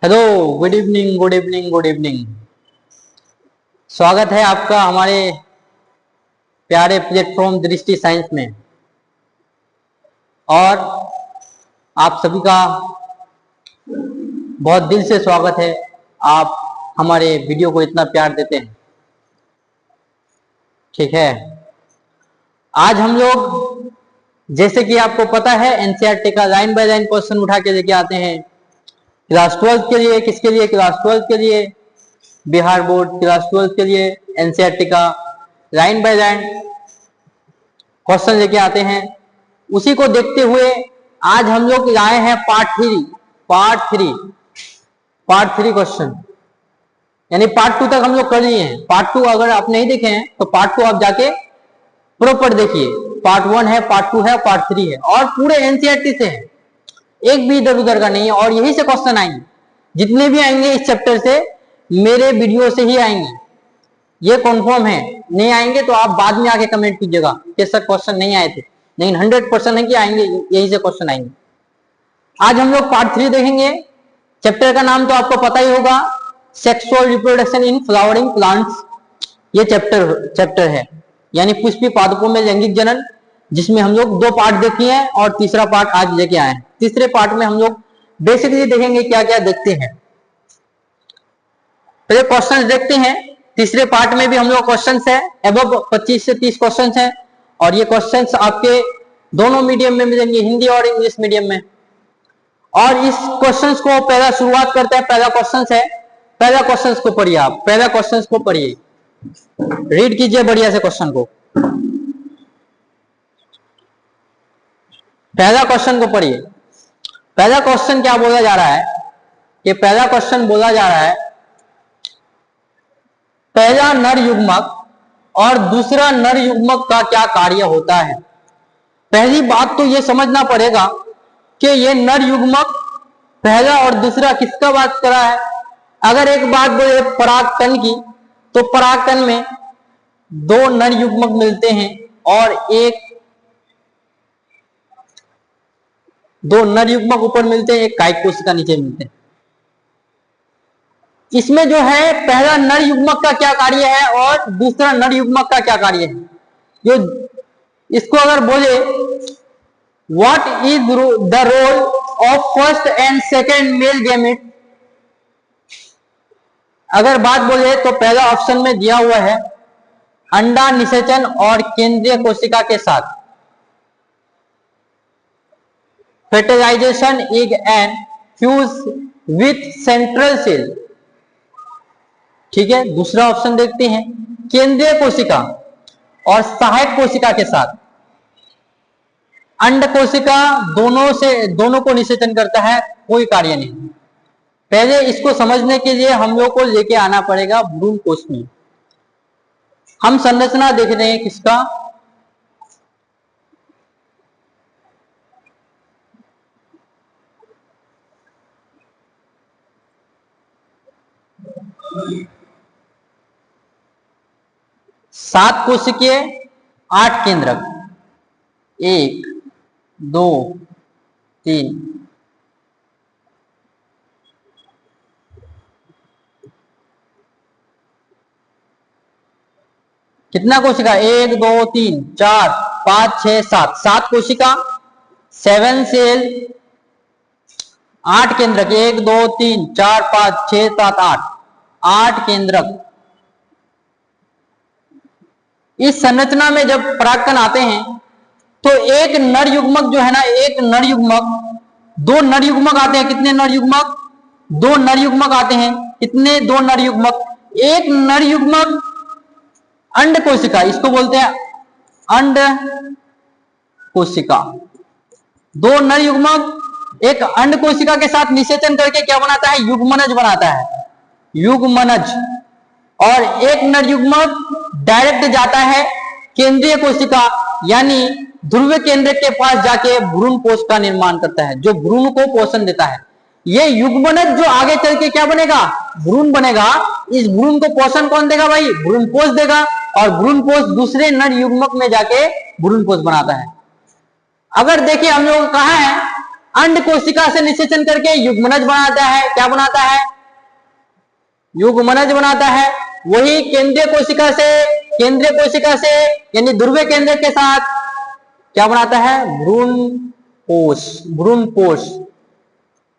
Hello, good evening, good evening, good evening. स्वागत है आपका हमारे प्यारे प्लेटफॉर्म दृष्टि साइंस में। और आप सभी का बहुत दिल से स्वागत है। आप हमारे वीडियो को इतना प्यार देते हैं। ठीक है, आज हम लोग जैसे कि आपको पता है एनसीईआरटी का लाइन बाय लाइन क्वेश्चन उठा के लेके आते हैं क्लास 12 के लिए। किसके लिए? क्लास 12 के लिए, बिहार बोर्ड क्लास 12 के लिए एनसीईआरटी का लाइन बाय लाइन क्वेश्चन लेके आते हैं। उसी को देखते हुए आज हम लोग लाए हैं पार्ट थ्री क्वेश्चन, यानी पार्ट 2 तक हम लोग कर लिए हैं। पार्ट 2 अगर आप नहीं देखे हैं तो पार्ट 2 आप जाके प्रॉपर देखिए। पार्ट 1 है, पार्ट 2 है, पार्ट 3 है और पूरे एनसीईआरटी से है, एक भी इधर उधर का नहीं है। और यही से क्वेश्चन आएंगे, जितने भी आएंगे इस चैप्टर से मेरे वीडियो से ही आएंगे, ये कॉन्फर्म है। नहीं आएंगे तो आप बाद में आके कमेंट कीजिएगा कि सर क्वेश्चन नहीं आए थे, लेकिन 100% है कि आएंगे, यही से क्वेश्चन आएंगे। आज हम लोग पार्ट 3 देखेंगे। चैप्टर का नाम तो आपको पता ही होगा, sexual reproduction in flowering plants. ये चैप्टर है, यानी पुष्पीय पादपों में लैंगिक जनन, जिसमें हम लोग 2 पार्ट देखे हैं और तीसरा पार्ट आज लेके आए हैं। तीसरे पार्ट में हम लोग बेसिकली देखेंगे क्या क्या देखते हैं। पहले क्वेश्चंस देखते हैं। तीसरे पार्ट में भी हम लोग क्वेश्चंस है, अबव 25 से 30 क्वेश्चंस हैं और ये क्वेश्चंस आपके दोनों मीडियम में मिलेंगे, हिंदी और इंग्लिश मीडियम में। और इस क्वेश्चंस को पहला शुरुआत करते हैं। पहला क्वेश्चन है, पहला क्वेश्चंस को पढ़िए। आप पहला क्वेश्चंस को पढ़िए, रीड कीजिए बढ़िया से क्वेश्चन को। पहला क्वेश्चन को पढ़िए। पहला क्वेश्चन क्या बोला जा रहा है? कि पहला क्वेश्चन बोला जा रहा है, पहला नर युग्मक और दूसरा नर युग्मक का क्या कार्य होता है। पहली बात तो यह समझना पड़ेगा कि यह नर युग्मक पहला और दूसरा किसका बात कर रहा है। अगर एक बात बोले परागकण की, तो परागकण में 2 नर युग्मक मिलते हैं और 2 नर युग्मक ऊपर मिलते हैं, एक कायिक कोशिका नीचे मिलते हैं। इसमें जो है पहला नर युग्मक का क्या कार्य है और दूसरा नर युग्मक का क्या कार्य है। जो इसको अगर बोले what is the role of first and second male gamete, अगर बात बोले तो पहला ऑप्शन में दिया हुआ है अंडा निषेचन और केंद्रीय कोशिका के साथ fertilization egg and fuse with central cell। ठीक है, दूसरा ऑप्शन देखते हैं, केंद्रीय कोशिका और सहायक कोशिका के साथ अंड कोशिका, दोनों को निषेचन करता है, कोई कार्य नहीं। पहले इसको समझने के लिए हम लोग को लेके आना पड़ेगा भ्रूण कोश में। हम संरचना देख रहे हैं किसका, सात कोशिकीय 8 केंद्रक, 1 2 3 कितना कोशिका, 1 2 3 4 5 6 7, 7 कोशिका, 7 सेल, 8 केंद्रक, 1 2 3 4 5 6 7 8 केंद्रक। इस संरचना में जब परागकण आते हैं तो एक नर युग्मक जो है ना, एक नर युग्मक, 2 नर युग्मक आते हैं। कितने नर युग्मक? 2 नर युग्मक आते हैं। कितने? 2 नर युग्मक। एक नर युग्मक अंड कोशिका, इसको बोलते हैं अंड कोशिका। 2 नर युग्मक एक अंड कोशिका के साथ निषेचन करके क्या बनाता है? युग्मनज बनाता है, युग्मनज। और एक नर युग्मक डायरेक्ट जाता है केंद्रीय कोशिका, यानी ध्रुव केंद्र के पास जाके भ्रूण कोश का निर्माण करता है, जो भ्रूण को पोषण देता है। ये युग्मनज जो आगे चल के क्या बनेगा? भ्रूण बनेगा। इस भ्रूण को पोषण कौन देगा भाई? भ्रूणपोष देगा। और भ्रूणपोष दूसरे नर युग्मक में जाके भ्रूणपोष बनाता है। अगर देखिए हम लोग कहा है अंड कोशिका से निषेचन करके युग्मनज बनाता है। क्या बनाता है? युग्मनज बनाता है। वही केंद्रीय कोशिका से यानी ध्रुवीय केंद्र के साथ क्या बनाता है? भ्रूणपोष,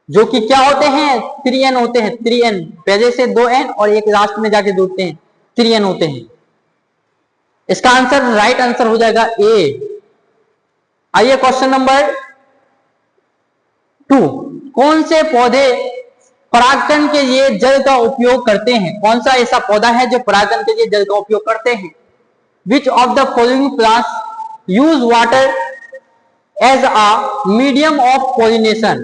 जो कि क्या होते हैं? 3n होते हैं। 3n, पहले से 2n और एक लास्ट में जाके जुड़ते हैं, 3n होते हैं। इसका आंसर, राइट आंसर हो जाएगा ए। आइए क्वेश्चन नंबर 2, कौन से पौधे परागकण के लिए जल का उपयोग करते हैं? कौन सा ऐसा पौधा है जो परागकण के लिए जल का उपयोग करते हैं? Which of the following plants use water as a medium of pollination?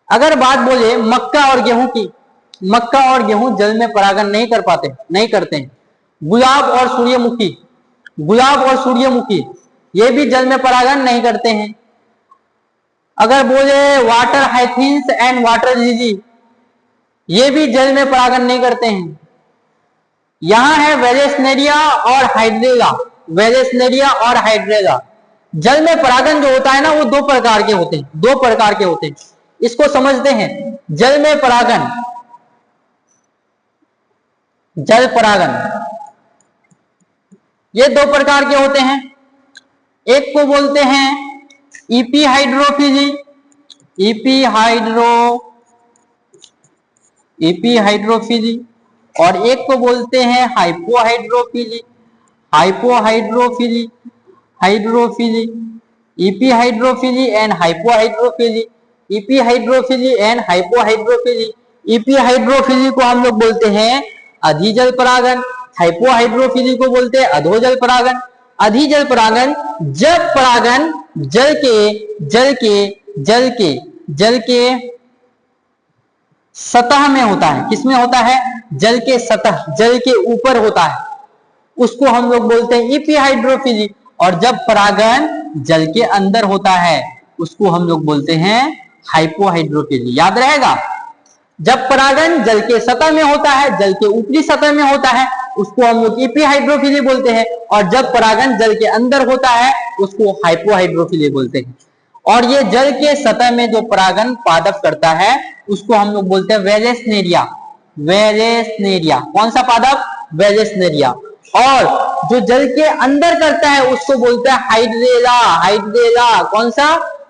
अगर बात बोले मक्का और गेहूं की, मक्का और गेहूं जल में परागन नहीं करते हैं। गुलाब और सूर्यमुखी ये भी जल में परागन नहीं करते हैं। अगर बोले वाटर हाइथिन्स एंड वाटर लिली, ये भी जल में परागन नहीं करते हैं। यहां है वेलेस्नेरिया और हाइड्रेला। जल में परागन जो होता है ना, वो दो प्रकार के होते हैं। इसको समझते हैं। जल परागन ये दो प्रकार के होते हैं। एक को बोलते हैं एपीहाइड्रोफिली और एक को बोलते हैं हाइपोहाइड्रोफिली। एपीहाइड्रोफिली and hypohydrophily. एपीहाइड्रोफिली को हम लोग बोलते हैं अधिजल परागन, हाइपोहाइड्रोफिली को बोलते हैं अधोजल परागन। अधिजल परागन जब परागन जल के सतह में होता है। किसमें होता है? जल के सतह, जल के ऊपर होता है, उसको हम लोग बोलते हैं एपीहाइड्रोफिली। और जब परागन जल के अंदर होता है, उसको हम लोग बोलते हैं हाइपोहाइड्रोफिली। याद रहेगा, जब परागन जल के सतह में होता है, जल के ऊपरी सतह में होता है, उसको हम लोग एपीहाइड्रोफिली बोलते हैं। और जब परागन जल के अंदर होता है, उसको हाइपोहाइड्रोफिली बोलते हैं। और ये जल के सतह में जो परागन पादप करता है, उसको हम लोग बोलते हैं वेलेस्नेरिया। कौन सा पादप? वेलेस्नेरिया। और जो जल के अंदर करता है, उसको बोलते हैं हाइड्रेला। कौन सा?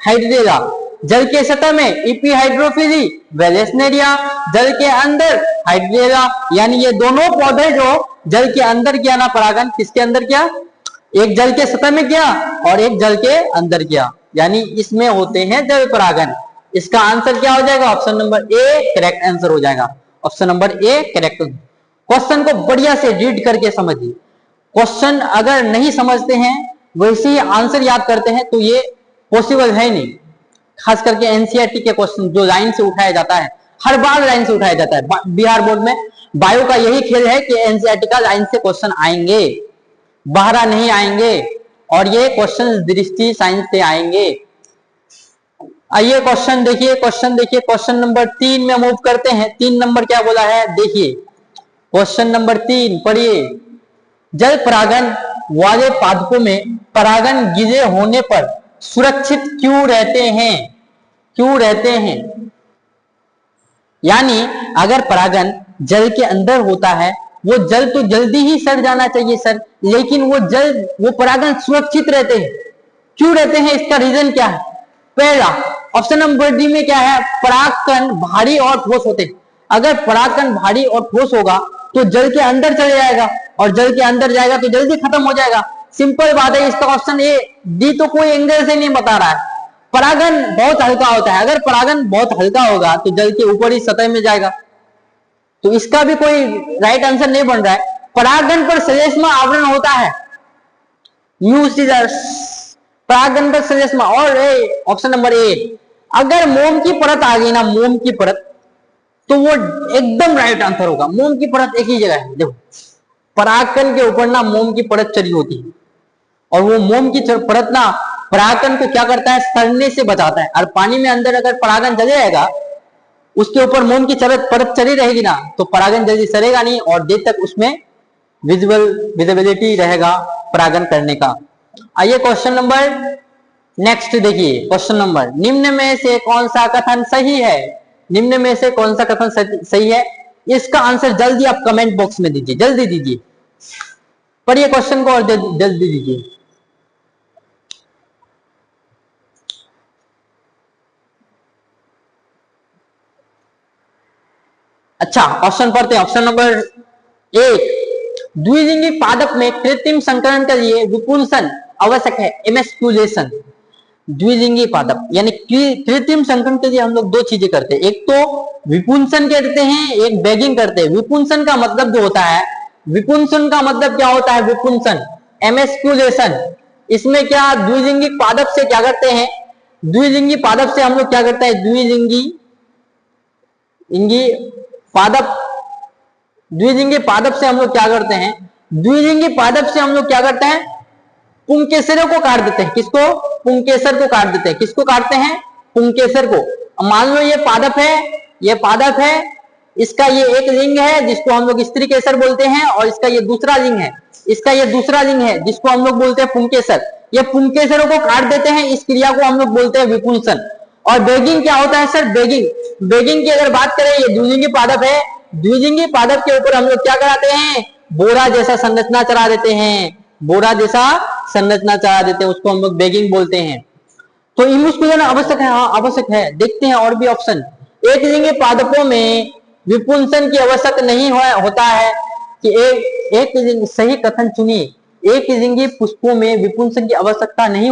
हाइड्रेला। जल के सतह में एपीहाइड्रोफिली, वेलेस्नेरिया, जल के अंदर हाइड्रेला। यानी ये दोनों पौधे जो जल के अंदर किया ना परागन, किसके अंदर किया? एक जल के सतह में किया और एक जल के अंदर किया, यानी इसमें होते हैं जल परागन। इसका आंसर क्या हो जाएगा? Option number A correct answer हो जाएगा। Option number A correct. Question को बढ़िया से रीड करके समझिए। क्वेश्चन अगर नहीं समझते हैं, वैसे ही आंसर याद करते हैं, तो ये पॉसिबल है नहीं। खास करके एनसीईआरटी के क्वेश्चन जो लाइन से उठाया जाता है, हर बार लाइन से उठाया जाता है। बिहार बोर्ड में बायो का यही खेल है कि एनसीईआरटी का लाइन से क्वेश्चन आएंगे, बाहर नहीं आएंगे। और ये क्वेश्चन दृष्टि साइंस से आएंगे। आइए क्वेश्चन देखिए। क्वेश्चन नंबर 3 में मूव करते हैं। 3 नंबर क्या बोला है देखिए। क्वेश्चन नंबर 3 पढ़िए। जल परागन वाले पादपों में परागन गिरे होने पर सुरक्षित क्यों रहते हैं? यानी अगर परागन जल के अंदर होता है, वो जल तो जल्दी ही सड़ जाना चाहिए सर, लेकिन वो परागन सुरक्षित रहते हैं। क्यों रहते हैं? इसका रीजन क्या है? पहला ऑप्शन नंबर डी में क्या है? परागकण भारी और ठोस होते हैं। अगर परागकण भारी और ठोस होगा तो जल के अंदर चले जाएगा, और जल के अंदर जाएगा तो जल्दी खत्म हो जाएगा। सिंपल बात है। इसका ऑप्शन ए डी तो कोई एंगल से नहीं बता रहा है। परागन बहुत हल्का होता है। अगर परागन बहुत हल्का होगा तो जल के ऊपरी सतह में जाएगा, तो इसका भी कोई राइट आंसर नहीं बन रहा है। परागन पर श्लेष्मा आवरण होता है। परागन पर श्लेष्मा। और ऑप्शन नंबर ए, अगर मोम की परत आ गई ना, मोम की परत, तो वो एकदम राइट आंसर होगा। मोम की परत एक ही जगह है। देखो, परागकण के ऊपर ना मोम की परत चढ़ी होती है, और वो मोम की परत ना परागकण को क्या करता है? सड़ने से बचाता है। और पानी में अंदर अगर परागन चले जाएगा, उसके ऊपर मोम की परत चढ़ी रहेगी ना, तो परागन जल्दी सड़ेगा नहीं, और देर तक उसमें विजिबिलिटी रहेगा परागन करने का। आइए क्वेश्चन नंबर नेक्स्ट देखिए क्वेश्चन नंबर, निम्न में से कौन सा कथन सही है? निम्न में से कौन सा कथन सही है? इसका आंसर जल्दी आप कमेंट बॉक्स में दीजिए, जल्दी दीजिए, पढ़िए क्वेश्चन को और जल्दी दीजिए। अच्छा क्वेश्चन पढ़ते हैं। ऑप्शन नंबर 1, द्विलिंगी पादप में कृत्रिम संकरण के लिए विपुंसन आवश्यक है, एमस्क्यूलेशन। द्विलिंगी पादप यानी कृत्रिम संकरण के लिए हम लोग दो चीजें करते हैं, एक तो विपुंसन करते हैं, एक बैगिंग करते हैं। विपुंसन का मतलब जो होता है, विपुंसन का मतलब क्या होता है? विपुंसन, एमस्क्यूलेशन। इसमें क्या द्विलिंगी पादप से क्या करते हैं? द्विलिंगी पादप से हम लोग क्या करते हैं? द्विलिंगी पादप से हम लोग क्या करते हैं? द्विलिंगी पादप से हम लोग क्या करते हैं? पुंकेसरों को काट देते हैं। किसको? पुंकेसर को काट देते हैं। किसको काटते हैं? पुंकेसर को। मान लो ये पादप है, ये पादप है, इसका ये एक लिंग है जिसको हम लोग स्त्री केसर बोलते हैं, और इसका ये दूसरा लिंग है, इसका ये दूसरा लिंग है जिसको हम लोग बोलते हैं पुंकेसर। ये पुंकेसरों को काट देते हैं, इस क्रिया को हम लोग बोलते हैं विपुंसन। और बेगिंग क्या होता है सर? बेगिंग की अगर बात करें, ये द्विलिंगी पादप है, द्विलिंगी पादप के ऊपर हम लोग क्या कराते हैं? बोरा जैसा संरचना चढ़ा देते हैं, बोरा जैसा संरचना चढ़ा देते हैं, उसको हम लोग बेगिंग बोलते हैं। तो इम्यूस्कुलेशन आवश्यक है, हाँ आवश्यक है। देखते हैं और भी ऑप्शन। एक लिंगी पादपों में विपुंसन की आवश्यक नहीं होता है कि एक सही कथन चुनिए। एक लिंगी पुष्पों में विपुंसन की आवश्यकता नहीं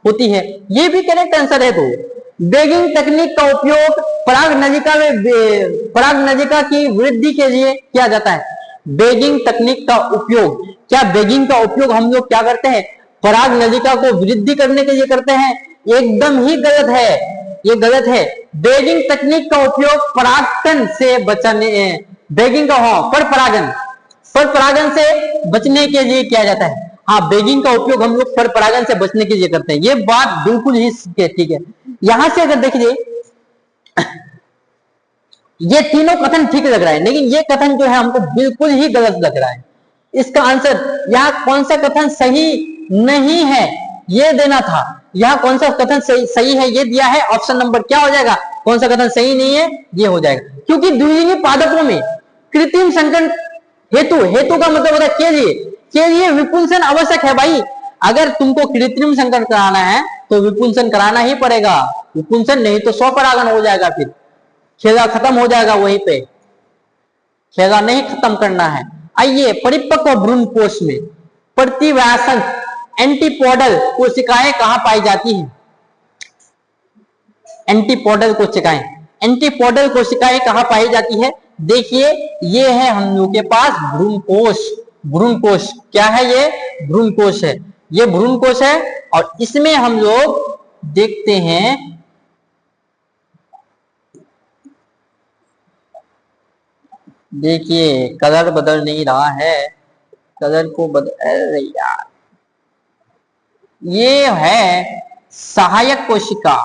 होती है, ये भी करेक्ट आंसर है। तो बेगिंग तकनीक का उपयोग पराग नलिका की वृद्धि के लिए किया जाता है। बेगिंग तकनीक का उपयोग, क्या बेगिंग का उपयोग हम लोग क्या करते हैं? पराग नलिका को वृद्धि करने के लिए करते हैं? एकदम ही गलत है, ये गलत है। बेगिंग तकनीक का उपयोग परागकण से बचाने, बेगिंग का पर परागन से बचने के लिए किया जाता है। हाँ, बेगिंग का उपयोग हम लोग पर परागन से बचने के लिए करते हैं, ये बात बिल्कुल ही ठीक है। यहां से अगर देखिए, ये तीनों कथन ठीक लग रहा है, लेकिन ये कथन जो है हमको बिल्कुल ही गलत लग रहा है। इसका आंसर यहाँ कौन सा कथन सही नहीं है ये देना था। यहाँ कौन सा कथन सही है ये दिया है। ऑप्शन नंबर क्या हो जाएगा? कौन सा कथन सही नहीं है ये हो जाएगा, क्योंकि द्विलिंगी पादपों में कृत्रिम संकरण हेतु का मतलब होता है के लिए विपुंसन आवश्यक है। भाई अगर तुमको कृत्रिम संकरण कराना है तो विपुंसन कराना ही पड़ेगा, विपुंसन नहीं तो स्वपरागन हो जाएगा, फिर खेला खत्म हो जाएगा, वहीं पे खेला नहीं खत्म करना है। आइए, परिपक्व भ्रूण कोश में प्रतिव्यासन एंटीपोडल कोशिकाएं कहां पाई जाती हैं? एंटीपोडल कोशिकाएं कहां पाई जाती है? देखिए, ये है हम लोग के पास भ्रूण कोश। क्या है ये? भ्रूण कोश है, ये भ्रूण कोश है। और इसमें हम लोग देखते हैं, देखिए कलर बदल नहीं रहा है, कलर को बदल यार, ये है सहायक कोशिका।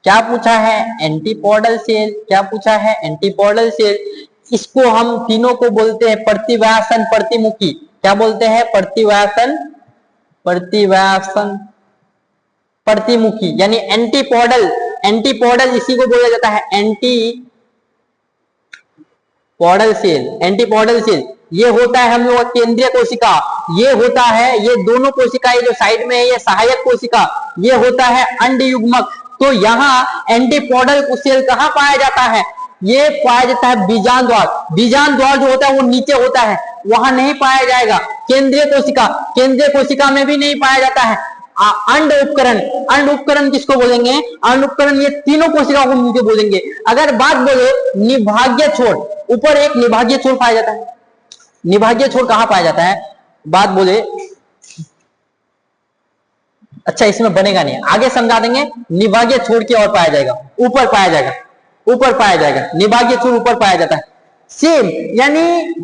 क्या पूछा है? Antipodal cell. क्या पूछा है? Antipodal cell. इसको हम तीनों को बोलते हैं प्रतिव्यासन प्रतिमुखी। क्या बोलते हैं? प्रतिव्यासन प्रतिमुखी, यानी एंटीपोडल इसी को बोला जाता है एंटीपोडल सेल। ये होता है हम लोग केंद्रीय कोशिका, ये होता है, ये दोनों कोशिकाएं जो साइड में है ये सहायक कोशिका, ये होता है अंड युग्मक। तो यहाँ एंटीपोडल सेल कहाँ पाया जाता है? ये पाया जाता है बीजांड द्वार जो होता है वो नीचे होता है, वहां नहीं पाया जाएगा। केंद्रीय कोशिका में भी नहीं पाया जाता है। अंड उपकरण किसको बोलेंगे? अंड उपकरण ये तीनों कोशिकाओं को मिलकर बोलेंगे। अगर बात बोले निभाग्य छोर, ऊपर एक निभाग्य छोर पाया जाता है। निभाग्य छोर कहां पाया जाता है? बात बोले, अच्छा इसमें बनेगा नहीं, आगे समझा देंगे। निभाग्य छोर की ओर पाया जाएगा, ऊपर पाया जाएगा, निभाग्य छोर ऊपर पाया जाता है। सेम यानी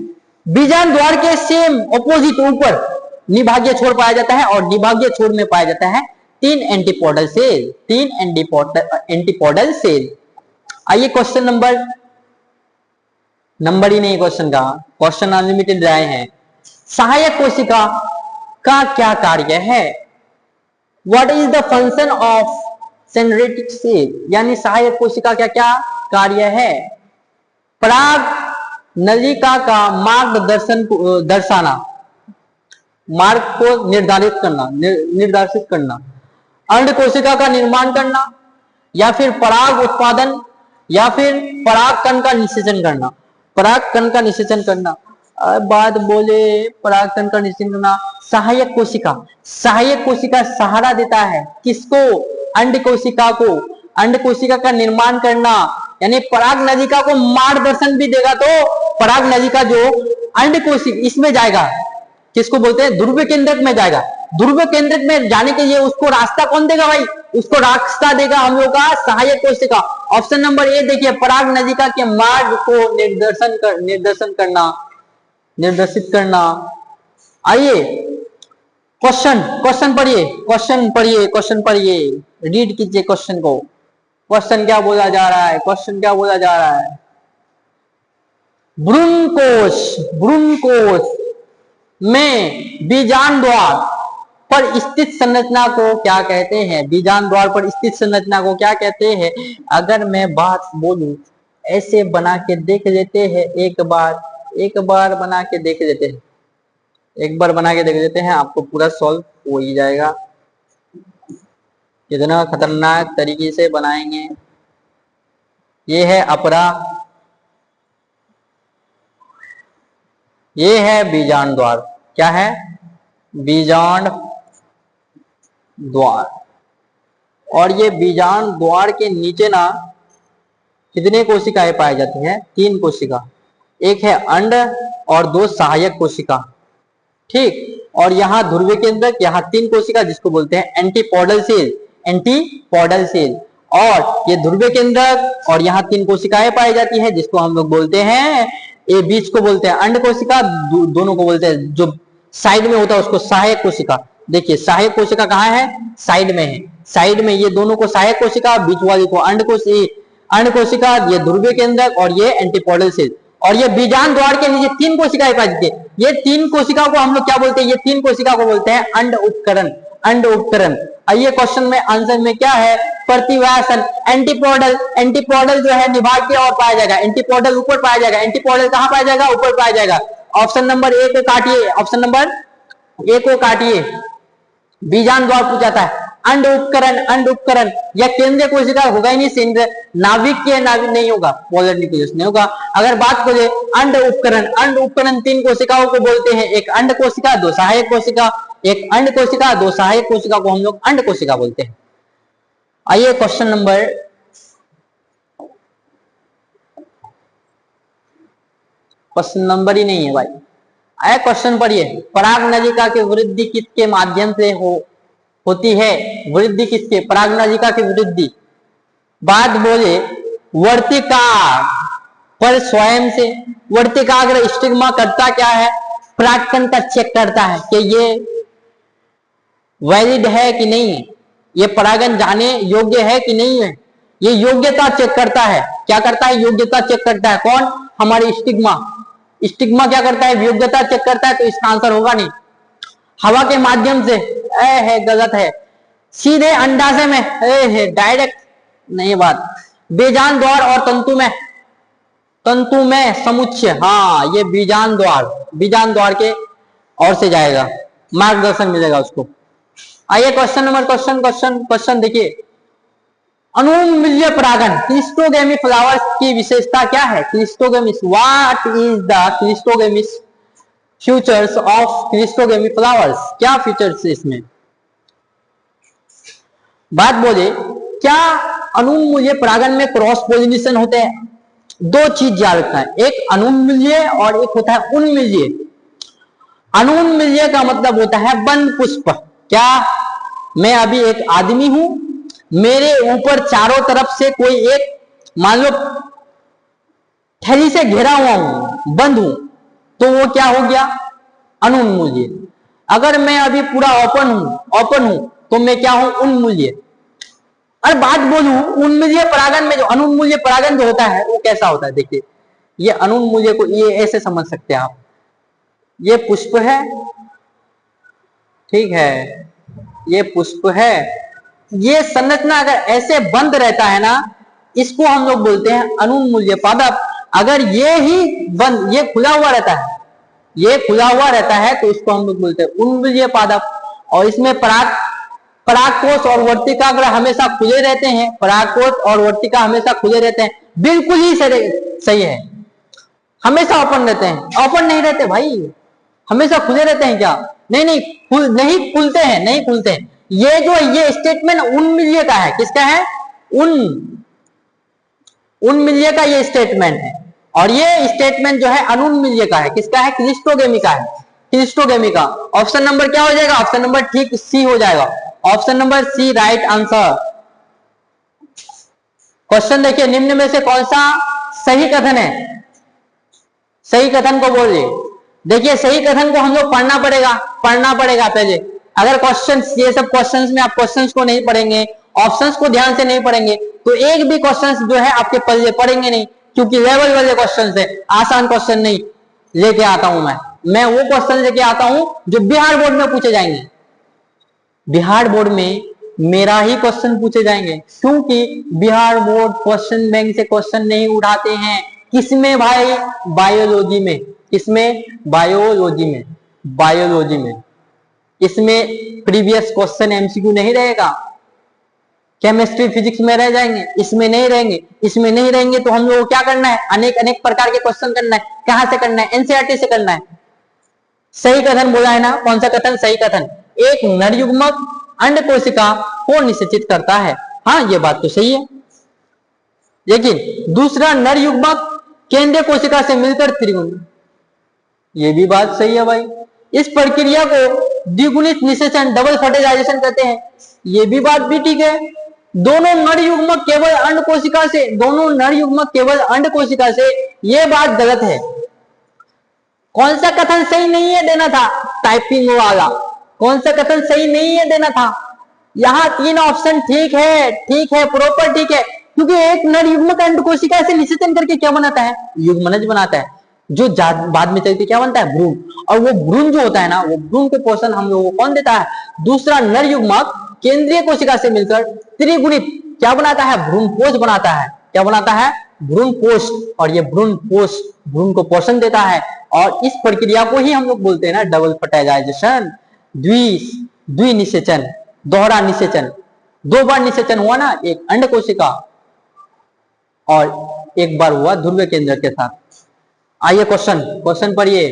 बीजांड द्वार के सेम ऑपोजिट ऊपर निभाग्य छोर पाया जाता है, और निभाग्य छोर में पाया जाता है 3 एंटीपोडल सेल। आइए क्वेश्चन नंबर ही नहीं क्वेश्चन का, क्वेश्चन अनलिमिटेड आए हैं। सहायक कोशिका का क्या कार्य है? What is the function of synergid cell, यानी सहायक कोशिका क्या क्या कार्य है? पराग नलिका का मार्गदर्शन दर्शाना, मार्ग को निर्धारित करना, अंड कोशिका का निर्माण करना, या फिर पराग उत्पादन, या फिर पराग कण का निषेचन करना। पराग कण का निषेचन करना, बात बोले पराग कण का निषेचन करना। सहायक कोशिका सहारा देता है किसको? अंड कोशिका को। अंड कोशिका का निर्माण करना, यानी पराग नलिका को मार्गदर्शन भी देगा। तो पराग नलिका जो अंड कोशिका इसमें जाएगा, किसको बोलते हैं? ध्रुव केंद्रक में जाएगा। ध्रुव केंद्रक में जाने के लिए उसको रास्ता कौन देगा भाई? उसको रास्ता देगा हम लोग का सहायक कोशिका। ऑप्शन नंबर ए देखिए, पराग नलिका के मार्ग को निर्देशित करना। आइए क्वेश्चन पढ़िए, रीड कीजिए क्वेश्चन को। क्वेश्चन क्या बोला जा रहा है? भ्रूण कोश में बीजांड द्वार पर स्थित संरचना को क्या कहते हैं? बीजांड द्वार पर स्थित संरचना को क्या कहते हैं? अगर मैं बात बोलूं, ऐसे बना के देख लेते हैं, एक बार बना के देख लेते हैं, आपको पूरा सॉल्व हो ही जाएगा। कितना खतरनाक तरीके से बनाएंगे। ये है अपरा, ये है बीजांड द्वार। क्या है? बीजांड द्वार। और ये बीजांड द्वार के नीचे ना कितने कोशिकाएं पाई जाती हैं? 3 कोशिका। एक है अंड और 2 सहायक कोशिका, ठीक। और यहाँ ध्रुवीय केंद्रक, यहाँ 3 कोशिका जिसको बोलते हैं एंटीपोडल सेल। और ये ध्रुवीय केंद्रक और यहाँ 3 कोशिकाएं पाई जाती है जिसको हम लोग बोलते हैं, ये बीच को बोलते हैं अंड कोशिका, दोनों को बोलते हैं, जो साइड में होता है उसको सहायक कोशिका। देखिए सहायक कोशिका कहाँ है? साइड में है। साइड में ये दोनों को सहायक कोशिका, बीच वाली को अंड कोशिका, ये ध्रुवीय केंद्रक और ये एंटीपोडल सेल। और ये बीजांड द्वार के नीचे 3 कोशिकाएं पाई जाती है। ये 3 कोशिका को हम लोग क्या बोलते हैं? ये 3 कोशिका को बोलते हैं अंड उपकरण। आइए क्वेश्चन में आंसर में क्या है? प्रतिव्यासन। एंटीपोडल जो है निभाग के और पाया जाएगा, एंटीपोडल ऊपर पाया जाएगा। एंटीपोडल कहाँ पाया जाएगा? ऊपर पाया जाएगा। ऑप्शन नंबर ए को काटिए, बीजांड द्वार पूछा था। अंड उपकरण या केंद्रीय कोशिका होगा ही नहीं, नाभिक नहीं होगा, पोलर न्यूक्लियस नहीं होगा। अगर बात करें अंड उपकरण 3 कोशिकाओं को बोलते हैं, एक अंड कोशिका, 2 सहायक कोशिका। एक अंड कोशिका, 2 सहायक कोशिका को हम लोग अंड कोशिका बोलते हैं। आइए क्वेश्चन नंबर ही नहीं है भाई। आया क्वेश्चन पढ़िए, पराग नलिका की वृद्धि किसके माध्यम से होती है? वृद्धि किसके? पराग नलिका की वृद्धि। बात बोले वर्तिकाग्र पर स्वयं से। वर्तिकाग्र स्टिग्मा करता क्या है? परागकण का चेक करता है कि ये वैलिड है कि नहीं है, ये परागण जाने योग्य है कि नहीं है। ये योग्यता चेक करता है। क्या करता है? योग्यता चेक करता है। कौन? हमारी स्टिग्मा क्या करता है? योग्यता चेक करता है। तो इसका आंसर होगा नहीं, हवा के माध्यम से। है गलत है। सीधे अंडाशय में है, डायरेक्ट नहीं बात। बीजांड द्वार और तंतु में समुच्चय, हाँ ये बीजांड द्वार के और से जाएगा, मार्गदर्शन मिलेगा उसको। आइए क्वेश्चन देखिए, अनुमील्य परागण क्लिस्टोगेमी फ्लावर्स की विशेषता क्या है? Cleistogamous, what is the cleistogamous features of cleistogamy flowers? क्या फीचर्स है इसमें? बात बोले क्या अनुमील्य परागण में क्रॉस पोलिनेशन होते हैं? 2 चीज याद रखना है, एक अनुमील्य और एक होता है उन्मील्य। अनुन्मील्य का मतलब होता है वन पुष्प। क्या? मैं अभी एक आदमी हूं, मेरे ऊपर चारों तरफ से कोई एक मान लो थैली से घिरा हुआ हूं, बंद हूं, तो वो क्या हो गया? अनुन्मूल्य। अगर मैं अभी पूरा ओपन हूं तो मैं क्या हूं? उन्मूल्य। और बात बोलूं उन्मूल्य परागण में, जो अनुन्मूल्य परागण जो होता है वो कैसा होता है? देखिए ये अनुन्मूल्य को ये ऐसे समझ सकते हैं आप, ये पुष्प है, ठीक है, ये पुष्प है। ये संरचना अगर ऐसे बंद रहता है ना, इसको हम लोग बोलते हैं अनुन्मूल्य पादप। अगर ये ही बंद, ये खुला हुआ रहता है, ये खुला हुआ रहता है, तो इसको हम लोग बोलते हैं उन्मूल्य पादप। और इसमें परागकोश और वर्तिकाग्र हमेशा खुले रहते हैं, परागकोश और वर्तिका हमेशा खुले रहते हैं, बिल्कुल ही सही है। हमेशा ओपन रहते हैं? ओपन नहीं रहते भाई, हमेशा खुले रहते हैं क्या? नहीं नहीं, नहीं खुलते हैं, नहीं खुलते हैं। ये स्टेटमेंट उन्मूल्य का है। किसका है? उन्मूल्य का ये स्टेटमेंट है। और ये स्टेटमेंट जो है अनुन्मूल्य का है। किसका है? क्लिस्टोगेमी का है, क्लिस्टोगेमी का। ऑप्शन नंबर क्या हो जाएगा? ऑप्शन नंबर ठीक सी हो जाएगा। Option number C right answer. Question देखिए, निम्न में से कौन सा सही कथन है? सही कथन को बोलिए। देखिए, सही कथन को हम लोग पढ़ना पड़ेगा पहले। अगर क्वेश्चंस, ये सब क्वेश्चंस में आप क्वेश्चंस को नहीं पढ़ेंगे, ऑप्शंस को ध्यान से नहीं पढ़ेंगे, तो एक भी क्वेश्चंस जो है आपके पल्ले पढ़ेंगे नहीं, क्योंकि लेवल वाले क्वेश्चंस है, आसान क्वेश्चन नहीं लेके आता हूं मैं वो क्वेश्चन लेके आता हूं जो बिहार बोर्ड में पूछे जाएंगे। बिहार बोर्ड में मेरा ही क्वेश्चन पूछे जाएंगे, क्योंकि बिहार बोर्ड क्वेश्चन बैंक से क्वेश्चन नहीं उठाते हैं। किसमें भाई? बायोलॉजी में। किसमें? बायोलॉजी में। बायोलॉजी में इसमें प्रीवियस क्वेश्चन एमसीक्यू नहीं रहेगा। केमिस्ट्री फिजिक्स में रह जाएंगे, इसमें नहीं रहेंगे। इसमें नहीं रहेंगे तो हम लोग को क्या करना है? अनेक प्रकार के क्वेश्चन करना है। कहां से करना है? एनसीईआरटी से करना है। सही कथन बोला है ना? कौन सा कथन? सही कथन। एक नर युग्मक अंड कोशिका को निषेचित करता है। हाँ, ये बात तो सही है। लेकिन दूसरा नर युग्मक केंद्रीय कोशिका से मिलकर त्रिगुण, ये भी बात सही है भाई। इस प्रक्रिया को द्विगुणित निषेचन, डबल फर्टिलाइजेशन कहते हैं। ये भी बात भी ठीक है। दोनों नर युग्मक केवल अंड कोशिका से, दोनों नर युग्मक केवल अंड कोशिका से, ये बात गलत है। कौन सा कथन सही नहीं है देना था? टाइपिंग वाला कौन सा कथन सही नहीं है देना था? यहाँ 3 ऑप्शन ठीक है, ठीक है, प्रॉपर ठीक है। क्योंकि एक नर युग्मक अंड कोशिका से निषेचन करके क्या बनाता है? युग्मनज बनाता है, जो बाद में चलती क्या बनता है? भ्रूण। और वो भ्रूण जो होता है ना, वो भ्रूण को पोषण हम लोगों को कौन देता है? दूसरा नर युग्मक केंद्रीय कोशिका से मिलकर त्रिगुणित क्या बनाता है? भ्रूणपोष बनाता है। क्या बनाता है? भ्रूणपोष। और ये भ्रूणपोष भ्रूण को पोषण देता है। और इस प्रक्रिया को ही हम लोग बोलते हैं ना डबल फर्टिलाइजेशन, द्विनिषेचन, दोहरा निषेचन। 2 बार निषेचन हुआ ना, एक अंड कोशिका और एक बार हुआ ध्रुव केंद्र के साथ। आइए क्वेश्चन पढ़िए,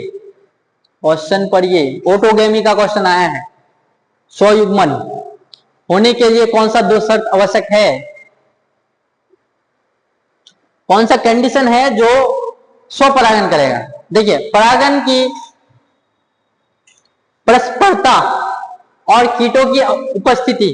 क्वेश्चन पढ़िए। ऑटोगेमी का क्वेश्चन आया है। स्वयुग्मन होने के लिए कौन सा 2 शर्त आवश्यक है? कौन सा कंडीशन है जो स्वपरागन करेगा? देखिए, परागन की परस्परता और कीटों की उपस्थिति।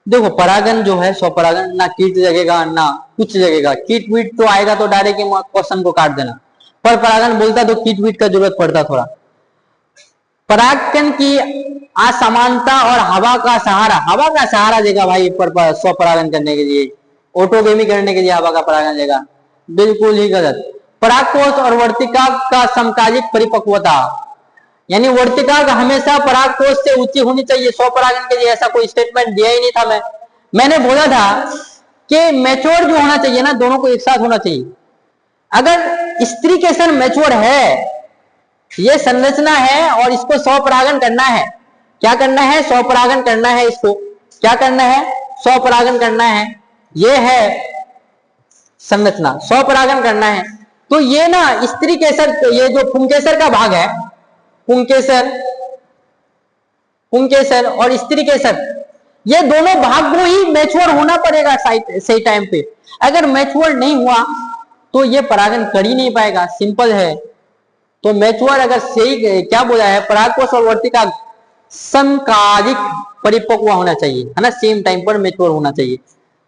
देखो, परागन जो है स्वपरागन, ना कीट लगेगा ना कुछ लगेगा। कीट वीट तो आएगा तो डायरेक्ट क्वेश्चन को काट देना। पर परागन बोलता तो कीट वीट का जरूरत पड़ता थोड़ा। परागन की असमानता और हवा का सहारा देगा भाई स्वपरागन करने के लिए, ऑटोगेमी करने के लिए हवा का परागन देगा। बिल्कुल ही गलत। परागकोश और वर्तिका का समकालिक परिपक्वता, यानी वर्तिका हमेशा परागकोश से ऊंची होनी चाहिए स्वपरागन के लिए। ऐसा कोई स्टेटमेंट दिया ही नहीं था। मैंने बोला था कि मैच्योर जो होना चाहिए ना, दोनों को एक साथ होना चाहिए। अगर स्त्री के सन मैच्योर है, ये संरचना है और इसको स्वपरागन करना है। क्या करना है? स्वपरागन करना है। इसको क्या करना है? स्वपरागन करना है। ये है संरचना, स्वपरागन करना है। तो ये ना स्त्री केसर, ये जो पुंकेसर का भाग है, पुंकेसर और स्त्री केसर, ये दोनों भाग को ही मैच्योर होना पड़ेगा सही टाइम पे। अगर मैच्योर नहीं हुआ तो ये परागन कर ही नहीं पाएगा। सिंपल है। तो मैच्योर अगर सही क्या बोला है, परागकोश और वर्तिका समकालिक परिपक्व होना चाहिए, है ना, सेम टाइम पर मैच्योर होना चाहिए।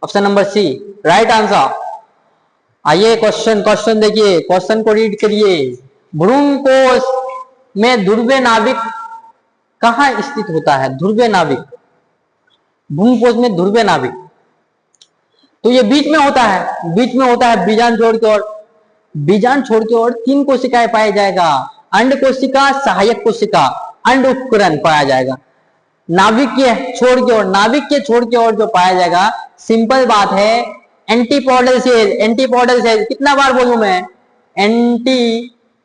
Option number C right answer. आइए क्वेश्चन देखिए, क्वेश्चन को रीड करिए। भ्रूणकोश में ध्रुवीय नाभिक कहाँ स्थित होता है? ध्रुवीय नाभिक, भ्रूणकोश में ध्रुवीय नाभिक तो ये बीच में होता है, बीजांड छोड़ के। और बीजांड छोड़ के और 3 कोशिकाएं पाया जाएगा। अंड कोशिका, सहायक कोशिका, अंड उपकरण पाया जाएगा। नाभिकीय छोड़ के और नाभिकीय छोड़ के और जो पाया जाएगा, सिंपल बात है, एंटीपोडल सेल। एंटीपोडल सेल कितना बार बोलूं मैं, एंटीपोडल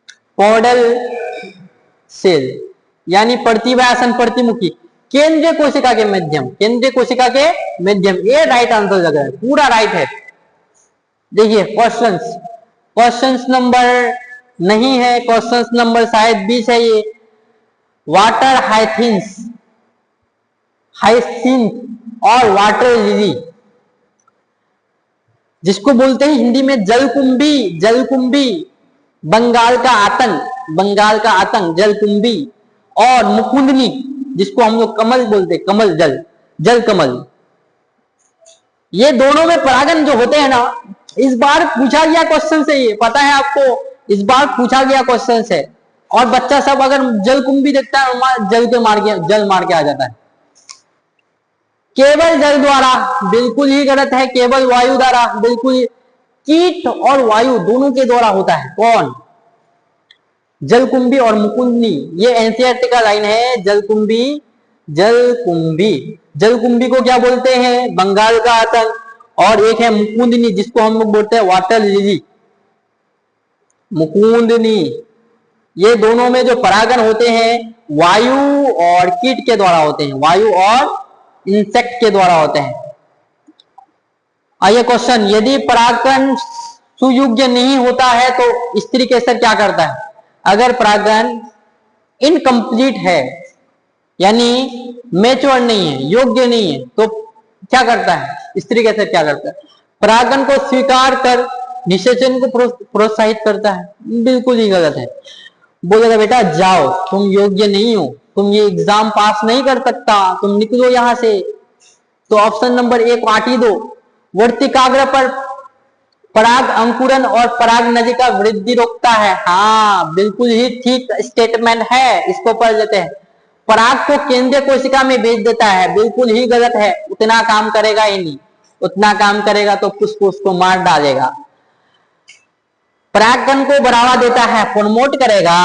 सेल यानी प्रतिव्यासन प्रतिमुखी, केंद्रीय कोशिका के मध्यम, केंद्रीय कोशिका के मध्यम, ये राइट आंसर जगह है, पूरा राइट है। देखिए क्वेश्चंस, क्वेश्चंस नंबर नहीं है, क्वेश्चंस नंबर शायद 20 है ये। वाटर हाइथिंस, हाइसिंथ और वाटर लिली, जिसको बोलते हैं हिंदी में जलकुंभी, जलकुंभी, बंगाल का आतंक, बंगाल का आतंक जलकुंभी, और मुकुंदनी जिसको हम लोग कमल बोलते हैं, कमल जल, जल कमल। ये दोनों में परागन जो होते हैं ना, इस बार पूछा गया क्वेश्चन से, ये पता है आपको, इस बार पूछा गया क्वेश्चन से। और बच्चा सब अगर जलकुंभी देखता है, जल मार के आ जाता है। केवल जल द्वारा, बिल्कुल ही गलत है, केवल वायु द्वारा, बिल्कुल ही। कीट और वायु दोनों के द्वारा होता है, कौन, जलकुंभी और मुकुंदनी। ये एनसीईआरटी का लाइन है, जलकुंभी, जलकुंभी, जलकुंभी को क्या बोलते हैं, बंगाल का आतंक, और एक है मुकुंदनी जिसको हम लोग बोलते हैं वाटर लिली, मुकुंदनी। ये दोनों में जो परागन होते हैं वायु और कीट के द्वारा होते हैं, वायु और इंसेक्ट के द्वारा होते हैं। आइए क्वेश्चन, यदि परागन सुयोग्य नहीं होता है तो स्त्री केसर क्या करता है? अगर परागन इनकम्प्लीट है यानी मैच्योर नहीं है, योग्य नहीं है, तो क्या करता है स्त्री केसर? क्या करता है? परागन को स्वीकार कर निषेचन को प्रोत्साहित करता है। बिल्कुल ही गलत है। बोलेगा बेटा जाओ, तुम योग्य नहीं हो, तुम ये एग्जाम पास नहीं कर सकता, तुम निकलो यहां से। तो ऑप्शन नंबर 1 काट ही दो। वर्तिकाग्र पर पराग अंकुरन और पराग नलिका वृद्धि रोकता है। हाँ बिल्कुल ही ठीक स्टेटमेंट है, इसको पढ़ लेते हैं। पराग को केंद्रीय कोशिका में भेज देता है। बिल्कुल ही गलत है, उतना काम करेगा ही नहीं, उतना काम करेगा तो पुष्प उसको मार डालेगा। परागकण को बढ़ावा देता है, प्रमोट करेगा,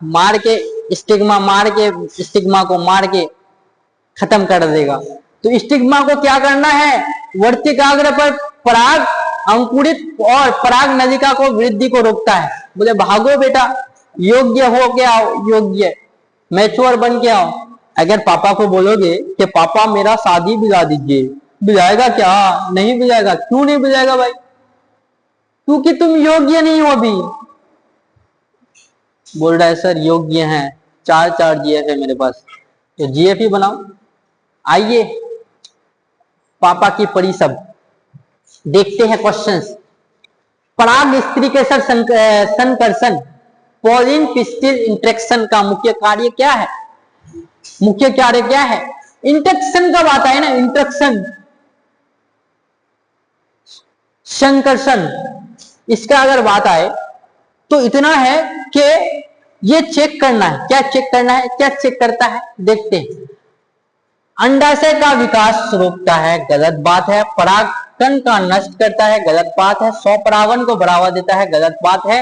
मार के स्टिग्मा, मार के स्टिग्मा को मार के खत्म कर देगा। तो स्टिग्मा को क्या करना है? वर्तिकाग्र पर पराग अंकुरित और पराग नलिका को वृद्धि को रोकता है। बोले भागो बेटा, योग्य हो के आओ, योग्य मैच्योर बन के आओ। अगर पापा को बोलोगे कि पापा मेरा शादी बुला दीजिए, बुलाएगा क्या? नहीं बुलाएगा। क्यों नहीं बुलाएगा भाई? क्योंकि तुम योग्य नहीं हो अभी। बोल रहा है सर योग्य हैं, 4 जीएफ है मेरे पास, तो जीएफ ही बनाओ। आइए पापा की परी सब देखते हैं क्वेश्चंस। पराग स्त्री के sir Sankarshan, pollen pistil interaction का मुख्य कार्य क्या है? मुख्य कार्य क्या है? इंटरेक्शन कब आता है ना, इंटरेक्शन, संकर्षण, इसका अगर बात आए तो इतना है कि ये चेक करना है। क्या चेक करना है? क्या चेक करता है देखते हैं। अंडाशय का विकास रोकता है, गलत बात है। परागकण का नष्ट करता है, गलत बात है। स्वपरागन को बढ़ावा देता है, गलत बात है।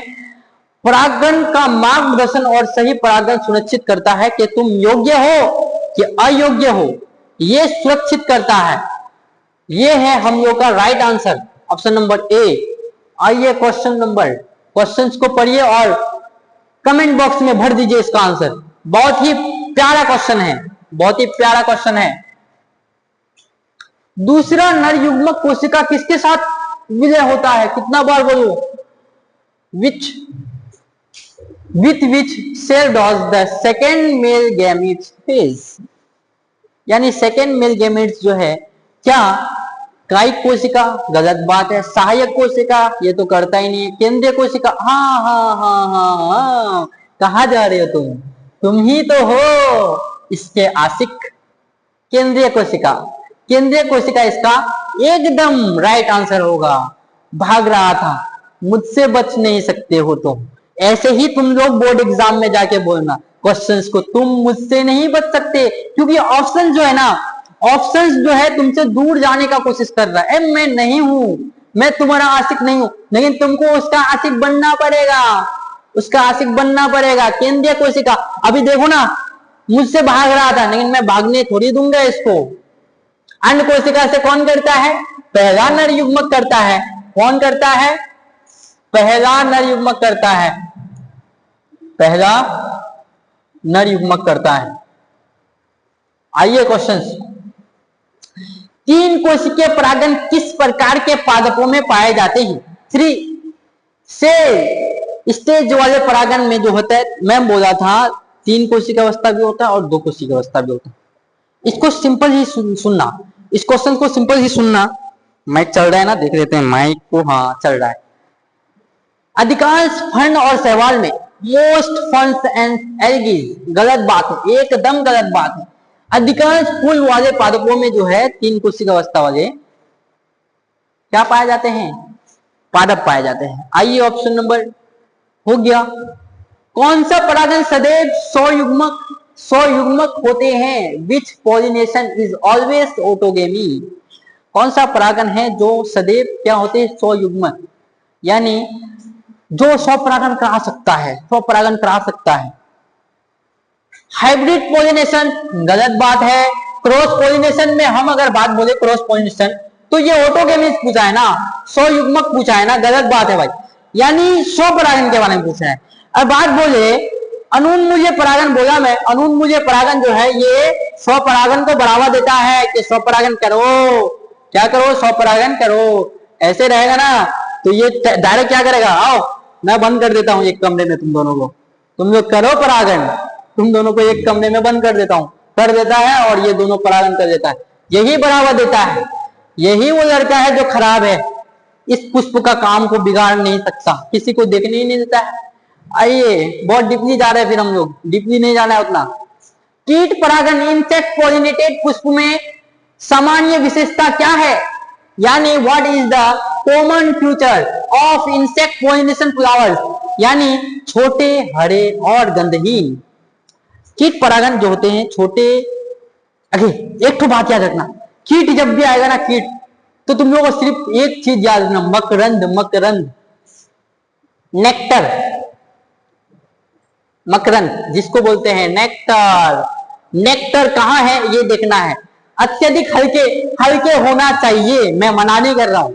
परागन का मार्गदर्शन और सही परागन सुनिश्चित करता है कि तुम योग्य हो कि अयोग्य हो, ये सुरक्षित करता है। ये है हम लोग का right answer, option number A. आइए क्वेश्चंस को पढ़िए और कमेंट बॉक्स में भर दीजिए इसका आंसर। बहुत ही प्यारा क्वेश्चन है, बहुत ही प्यारा क्वेश्चन है। दूसरा नर युग्मक कोशिका किसके साथ विलय होता है? कितना बार बोलो? with which cell does the second male gametes phase? यानी सेकेंड मेल गेमेट्स जो है क्या कायिक कोशिका? गलत बात है। सहायक कोशिका? ये तो करता ही नहीं है। केंद्रीय कोशिका? हाँ हाँ हाँ हाँ हाँ, कहा जा रहे हो तुम ही तो हो इसके आशिक। केंद्रीय कोशिका, केंद्रीय कोशिका इसका एकदम राइट आंसर होगा। भाग रहा था, मुझसे बच नहीं सकते हो तुम। ऐसे ही तुम लोग बोर्ड एग्जाम में जाके बोलना क्वेश्चंस को, तुम मुझसे नहीं बच सकते, क्योंकि ऑप्शन जो है ना, ऑप्शंस जो है तुमसे दूर जाने का कोशिश कर रहा है। मैं नहीं हूं, मैं तुम्हारा आशिक नहीं हूं, लेकिन तुमको उसका आशिक बनना पड़ेगा, उसका आशिक बनना पड़ेगा। केंद्रीय कोशिका, अभी देखो ना, मुझसे भाग रहा था, लेकिन मैं भागने थोड़ी दूंगा इसको। अंड कोशिका से कौन करता है? पहला नर युग्मक करता है। कौन करता है? पहला नर युग्मक करता है। पहला नर युग्मक करता है। आइए क्वेश्चन, तीन कोशिकीय परागण किस प्रकार के पादपों में पाए जाते हैं? 3 से स्टेज वाले परागण में जो होता है, मैं बोला था 3 कोशिका अवस्था भी होता है और 2 कोशिका अवस्था भी होता है। इसको सिंपल ही सुनना, इस क्वेश्चन को सिंपल ही सुनना। माइक चल रहा है ना, देख लेते हैं माइक को। हाँ चल रहा है। अधिकांश फर्न और शैवाल में मोस्ट फर्न्स एंड एल्गीज, गलत बात है, एकदम गलत बात है। अधिकांश फूल वाले पादपों में जो है 3 कोशिका अवस्था वाले क्या पाए जाते हैं? पादप पाए जाते हैं। आइए ऑप्शन नंबर हो गया। कौन सा परागण सदैव 100 युग्मक होते हैं? विच पॉलिनेशन इज ऑलवेज ऑटोगेमी। कौन सा परागण है जो सदैव क्या होते हैं? 100 युग्मक, यानी जो 100 परागण करा सकता है, 100 परागण करा सकता है। हाइब्रिड पॉलिनेशन गलत बात है। क्रॉस पॉलिनेशन में हम अगर बात बोले क्रॉस पॉलिनेशन, तो ये ऑटोगेमी पूछा है ना, 100 युग्मक पूछा है ना, गलत बात है भाई, यानी 100 परागण के बारे में पूछा है। अब बात बोले अनूनमूल्य परागण, बोला मैं अनूनमूल्य परागण जो है ये 100 परागण को बढ़ावा देता है कि 100 परागण करो, क्या करो? 100 परागण करो। ऐसे रहेगा ना तो ये डायरेक्ट क्या करेगा? आओ मैं बंद कर देता हूं एक कमरे में तुम दोनों को, तुम लोग करो परागण, तुम दोनों को एक कमरे में बंद कर देता हूं, कर देता है और ये दोनों परागण कर देता है। यही बढ़ावा देता है, यही वो लड़का है जो खराब है, इस पुष्प का काम को बिगाड़ नहीं सकता, किसी को देखने ही नहीं देता है। आइए बहुत डीपली जा रहे हैं, फिर हम लोग डीपली नहीं जाना है उतना। कीट परागण इंसेक्ट पॉलिनेटेड पुष्प में सामान्य विशेषता क्या है? यानी what is the common feature of insect pollination flowers, यानी छोटे, हरे और गंधहीन कीट परागण जो होते हैं छोटे। अरे एक तो बात याद रखना, कीट जब भी आएगा ना कीट, तो तुम लोगों को सिर्फ एक चीज याद रखना, मकरंद, मकरंद, नेक्टर, मकरंद जिसको बोलते हैं नेक्टर। नेक्टर कहाँ है ये देखना है। अत्यधिक हल्के हल्के होना चाहिए, मैं मना नहीं कर रहा हूं।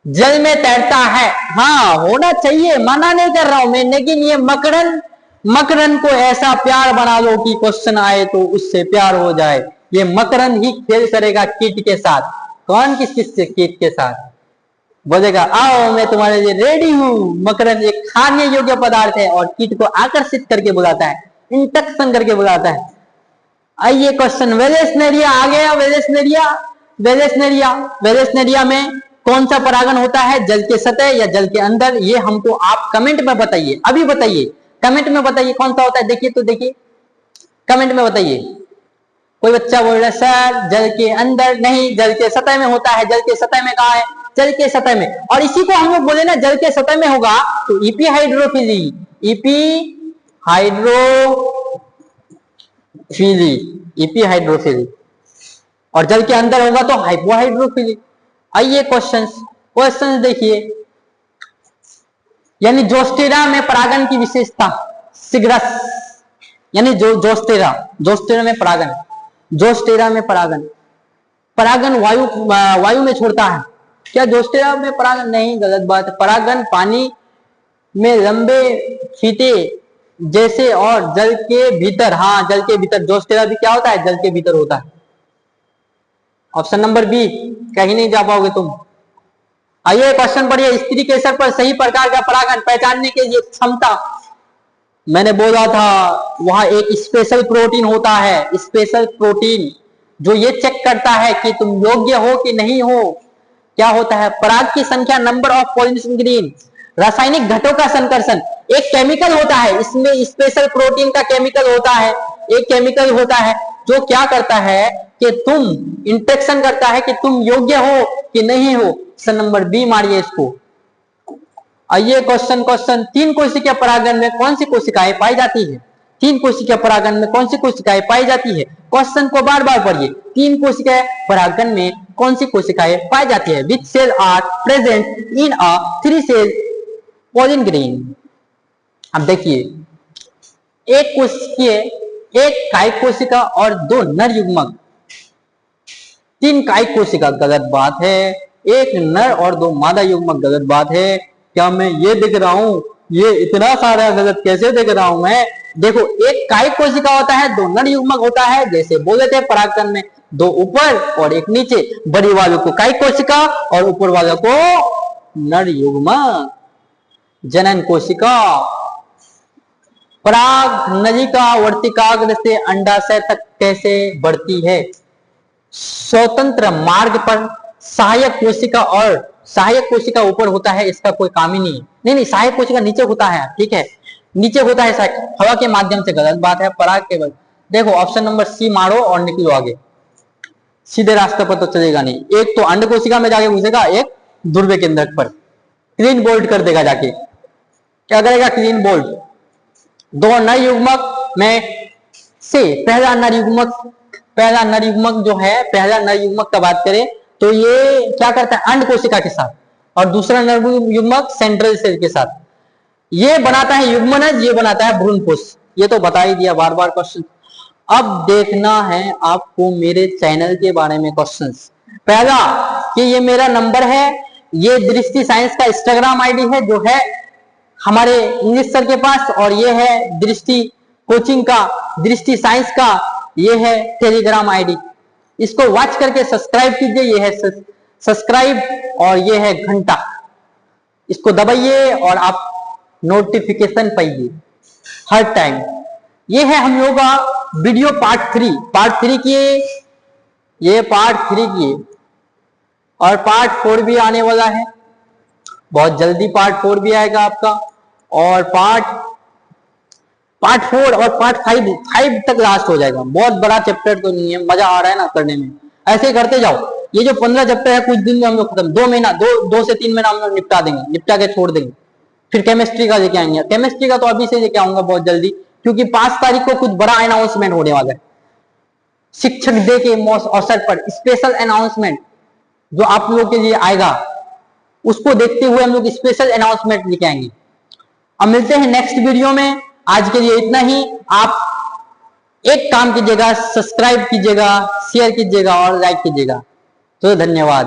जल में तैरता है, हाँ होना चाहिए, मना नहीं कर रहा हूं मैं, लेकिन ये मकरंद को ऐसा प्यार बना लो कि क्वेश्चन आए तो उससे प्यार हो जाए। ये मकरंद ही खेल करेगा कीट के साथ। कौन किस किस से? कीट के साथ। बोलेगा आओ मैं तुम्हारे लिए रेडी हूं। मकरंद एक खाने योग्य पदार्थ है और कीट को आकर्षित करके बुलाता है, इंटरेक्शन करके बुलाता है। आइए क्वेश्चन, वेलेस्नेरिया आ गया। वेलेस्नेरिया में कौन सा परागण होता है? जल के सतह या जल के अंदर? ये हमको आप कमेंट में बताइए, अभी बताइए, कमेंट में बताइए कौन सा होता है। देखिए तो देखिए, कमेंट में बताइए। कोई बच्चा बोल रहा है सर जल के अंदर नहीं, जल के सतह में होता है। जल के सतह में कहा है? जल के सतह में। और इसी को हम लोग बोले ना जल के सतह में होगा तो ईपी हाइड्रोफिली, ईपी हाइड्रोफिली, और जल के अंदर होगा तो हाइपोहाइड्रोफिली। आइए क्वेश्चंस देखिए, यानी जोस्टेरा में परागण की विशेषता सिगरस, यानी जोस्टेरा में परागण, जोस्टेरा में परागण वायु में छोड़ता है। क्या जोस्टेरा में परागण? नहीं, गलत बात है। परागण पानी में लंबे फीते जैसे और जल के भीतर, हाँ जल के भीतर। जोस्टेरा भी क्या होता है? जल के भीतर होता है। ऑप्शन नंबर बी, कहीं नहीं जा पाओगे तुम। आइए क्वेश्चन पढ़िए, स्त्री केसर पर सही प्रकार का परागण पहचानने के लिए क्षमता। मैंने बोला था वहां एक स्पेशल प्रोटीन होता है, स्पेशल प्रोटीन जो ये चेक करता है कि तुम योग्य हो कि नहीं हो। क्या होता है? पराग की संख्या, नंबर ऑफ पॉलिनेशन ग्रेन, रासायनिक घटों का संकर्षण। एक केमिकल होता है इसमें, स्पेशल प्रोटीन का केमिकल होता है, एक केमिकल होता है जो क्या करता है कि तुम इंटरेक्शन करता है कि तुम योग्य हो कि नहीं हो। ऑप्शन नंबर बी मारिए इसको। आइए क्वेश्चन, 3 कोशिकीय परागण में कौन सी कोशिकाएं पाई जाती है? 3 कोशिकीय परागण में कौन सी कोशिकाएं पाई जाती है? क्वेश्चन को बार बार पढ़िए। 3 कोशिकीय परागण में कौन सी कोशिकाएं पाई जाती है? Which cell are present in a 3 cell pollen grain. अब देखिए, एक कोशिकीय एक कायिक कोशिका और 2 नर युग्मक, 3 कायिक कोशिका, गलत बात है। एक नर और 2 मादा युग्मक, गलत बात है। क्या मैं ये दिख रहा हूं? ये इतना सारा गलत कैसे दिख रहा हूं मैं? देखो, एक कायिक कोशिका होता है, 2 नर युग्मक होता है, जैसे बोले थे परागकण में 2 ऊपर और 1 नीचे। बड़ी वालों को कायिक कोशिका और ऊपर वालों को नर युग्मक। जनन कोशिका, पराग नलिका वर्तिकाग्र से अंडाशय तक कैसे बढ़ती है? स्वतंत्र मार्ग पर। सहायक कोशिका, और सहायक कोशिका ऊपर होता है, इसका कोई काम ही नहीं। नहीं, सहायक कोशिका नीचे होता है, ठीक है, नीचे होता है हवा के माध्यम से, गलत बात है। पराग केवल, देखो ऑप्शन नंबर सी मारो और निकलो आगे, सीधे रास्ते पर तो चलेगा नहीं। एक तो अंड कोशिका में जाके घुसेगा, एक ध्रुव केंद्रक पर क्लीन बोल्ट कर देगा। जाके क्या करेगा? Clean bolt. 2 नर युग्मक में से पहला नर युग्मक जो है, पहला नर युग्मक का बात करें तो ये क्या करता है? अंड कोशिका के साथ, और दूसरा नर युग्मक सेंट्रल सेल के साथ। ये बनाता है युग्मनज, ये बनाता है भ्रूणकोश। ये तो बता ही दिया बार बार क्वेश्चन। अब देखना है आपको मेरे चैनल के बारे में क्वेश्चंस। पहला कि ये मेरा नंबर है, ये दृष्टि साइंस का इंस्टाग्राम आईडी है जो है हमारे इंग्लिश सर के पास, और ये है दृष्टि कोचिंग का, दृष्टि साइंस का ये है टेलीग्राम आईडी। इसको वॉच करके सब्सक्राइब कीजिए, ये है सब्सक्राइब, और ये है घंटा, इसको दबाइए और आप नोटिफिकेशन पाइए हर टाइम। ये है हम लोग का वीडियो पार्ट 3 की, ये पार्ट 3 की, और पार्ट 4 भी आने वाला है बहुत जल्दी। पार्ट 4 भी आएगा आपका, और पार्ट 4 और पार्ट 5 तक लास्ट हो जाएगा। बहुत बड़ा चैप्टर तो नहीं है, मजा आ रहा है ना करने में, ऐसे ही करते जाओ। ये जो 15 चैप्टर है कुछ दिन में हम लोग खत्म, 2 से 3 महीना हम लोग निपटा देंगे, निपटा के छोड़ देंगे। फिर केमिस्ट्री का लेके आएंगे। केमिस्ट्री का तो अभी से लेके आऊंगा बहुत जल्दी, क्योंकि 5 तारीख को कुछ बड़ा अनाउंसमेंट होने वाला है। शिक्षक डे के अवसर पर स्पेशल अनाउंसमेंट जो आप लोगों के लिए आएगा, उसको देखते हुए हम लोग स्पेशल अनाउंसमेंट लेके आएंगे। अब मिलते हैं नेक्स्ट वीडियो में। आज के लिए इतना ही। आप एक काम कीजिएगा, सब्सक्राइब कीजिएगा, शेयर कीजिएगा और लाइक कीजिएगा। तो धन्यवाद।